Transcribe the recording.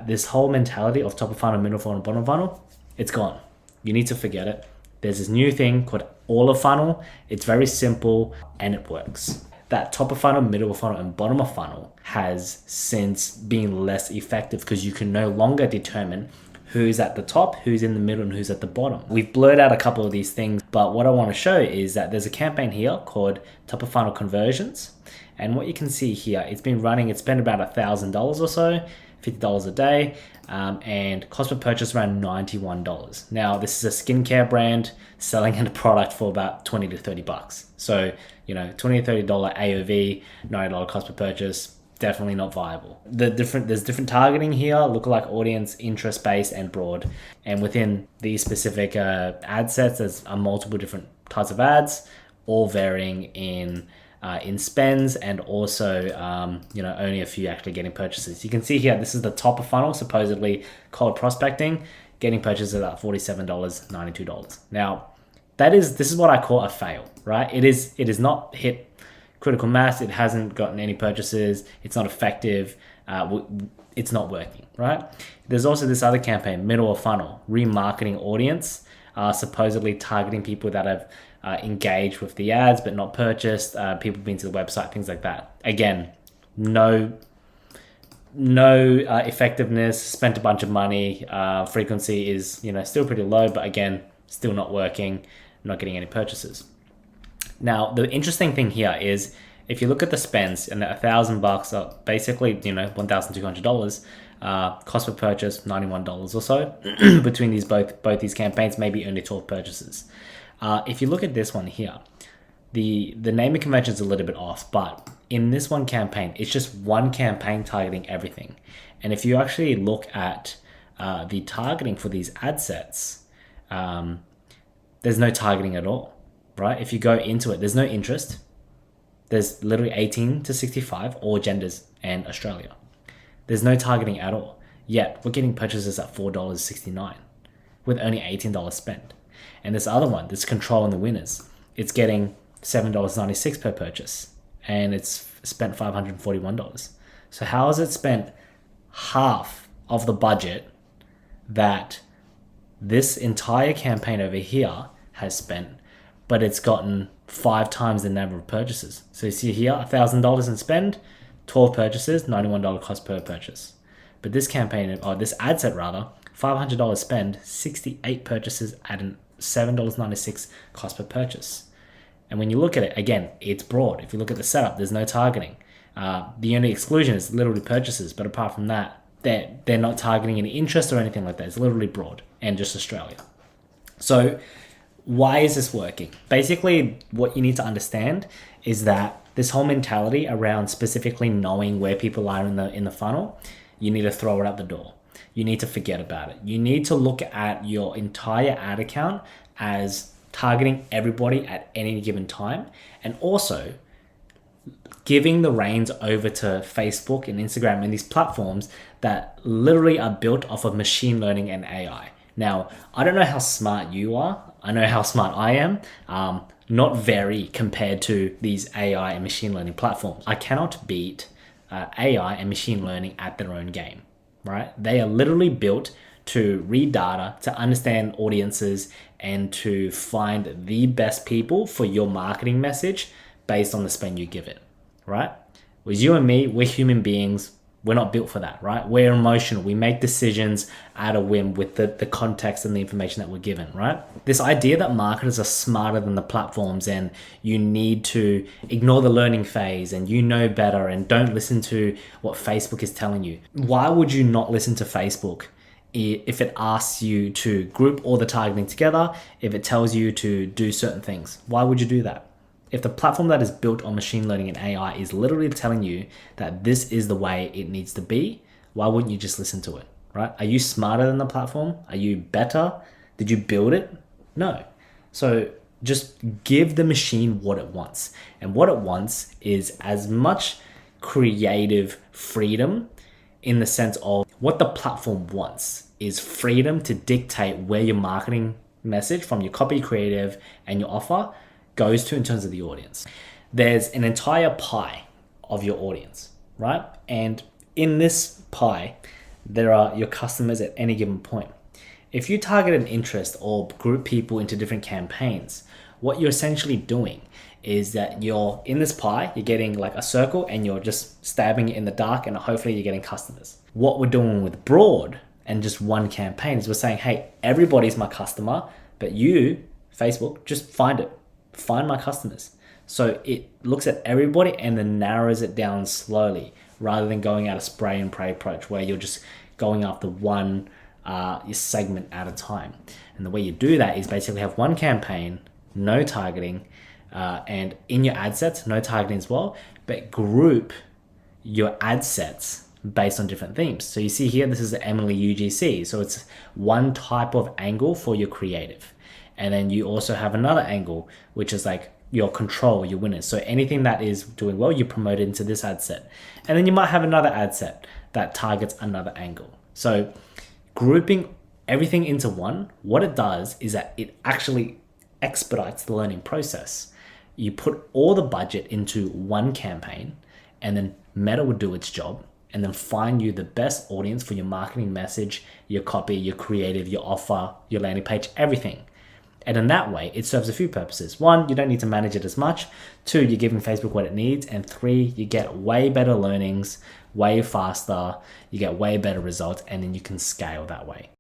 that this whole mentality of top of funnel, middle funnel, bottom funnel, it's gone. You need to forget it. There's this new thing called all of funnel. It's very simple and it works. That top of funnel, middle of funnel, and bottom of funnel has since been less effective because you can no longer determine who's at the top, who's in the middle, and who's at the bottom. We've blurred out a couple of these things, but what I want to show is that there's a campaign here called top of funnel conversions. And what you can see here, it's been running, it's spent about $1,000 or so, $50 a day, and cost per purchase around $91. Now, this is a skincare brand selling a product for about 20 to 30 bucks. So, you know, $20 to $30 AOV, $90 cost per purchase, definitely not viable. There's different targeting here, lookalike audience, interest-based, and broad. And within these specific ad sets, there's multiple different types of ads, all varying in spends, and also you know, only a few actually getting purchases. You can see here, this is the top of funnel, supposedly cold prospecting, getting purchases at $47, $92. Now, this is what I call a fail, right? It is not hit critical mass. It hasn't gotten any purchases. It's not effective. It's not working, right? There's also this other campaign, middle of funnel, remarketing audience, supposedly targeting people that have engaged with the ads but not purchased, people been to the website, things like that. Again, no effectiveness, spent a bunch of money, frequency is, you know, still pretty low, but again, still not working, not getting any purchases. Now, the interesting thing here is if you look at the spends and $1,000 basically, you know, $1,200, cost per purchase $91 or so between these both these campaigns, maybe only 12 purchases. If you look at this one here, the naming convention is a little bit off, but in this one campaign, it's just one campaign targeting everything. And if you actually look at the targeting for these ad sets, there's no targeting at all, right? If you go into it, there's no interest. There's literally 18 to 65, all genders and Australia. There's no targeting at all. Yet we're getting purchases at $4.69 with only $18 spent. And this other one, this control and the winners, it's getting $7.96 per purchase and it's spent $541. So how has it spent half of the budget that this entire campaign over here has spent, but it's gotten 5 times the number of purchases? So you see here, $1,000 in spend, 12 purchases, $91 cost per purchase. But this campaign, or this ad set rather, $500 spend, 68 purchases at an $7.96 cost per purchase. And when you look at it, again, it's broad. If you look at the setup, there's no targeting. The only exclusion is literally purchases, but apart from that, they're not targeting any interest or anything like that. It's literally broad and just Australia. So why is this working? Basically, what you need to understand is that this whole mentality around specifically knowing where people are in the funnel, you need to throw it out the door. You need to forget about it. You need to look at your entire ad account as targeting everybody at any given time, and also giving the reins over to Facebook and Instagram and these platforms that literally are built off of machine learning and AI. Now, I don't know how smart you are. I know how smart I am. Not very compared to these AI and machine learning platforms. I cannot beat AI and machine learning at their own game, right? They are literally built to read data, to understand audiences, and to find the best people for your marketing message based on the spend you give it, right? With you and me, we're human beings. We're not built for that, right? We're emotional. We make decisions at a whim with the context and the information that we're given, right? This idea that marketers are smarter than the platforms and you need to ignore the learning phase and you know better and don't listen to what Facebook is telling you. Why would you not listen to Facebook if it asks you to group all the targeting together, if it tells you to do certain things? Why would you do that? If the platform that is built on machine learning and AI is literally telling you that this is the way it needs to be, why wouldn't you just listen to it, right? Are you smarter than the platform? Are you better? Did you build it? No. So just give the machine what it wants. And what it wants is as much creative freedom, in the sense of what the platform wants is freedom to dictate where your marketing message from your copy, creative, and your offer goes to in terms of the audience. There's an entire pie of your audience, right? And in this pie, there are your customers at any given point. If you target an interest or group people into different campaigns, what you're essentially doing is that you're in this pie, you're getting like a circle and you're just stabbing it in the dark and hopefully you're getting customers. What we're doing with broad and just one campaign is we're saying, hey, everybody's my customer, but you, Facebook, just find it. Find my customers. So it looks at everybody and then narrows it down slowly rather than going at a spray and pray approach where you're just going after one segment at a time. And the way you do that is basically have one campaign, no targeting, and in your ad sets, no targeting as well, but group your ad sets based on different themes. So you see here, this is the Emily UGC. So it's one type of angle for your creative. And then you also have another angle, which is like your control, your winners. So anything that is doing well, you promote it into this ad set. And then you might have another ad set that targets another angle. So grouping everything into one, what it does is that it actually expedites the learning process. You put all the budget into one campaign and then Meta would do its job and then find you the best audience for your marketing message, your copy, your creative, your offer, your landing page, everything. And in that way, it serves a few purposes. One, you don't need to manage it as much. Two, you're giving Facebook what it needs. And three, you get way better learnings, way faster, you get way better results, and then you can scale that way.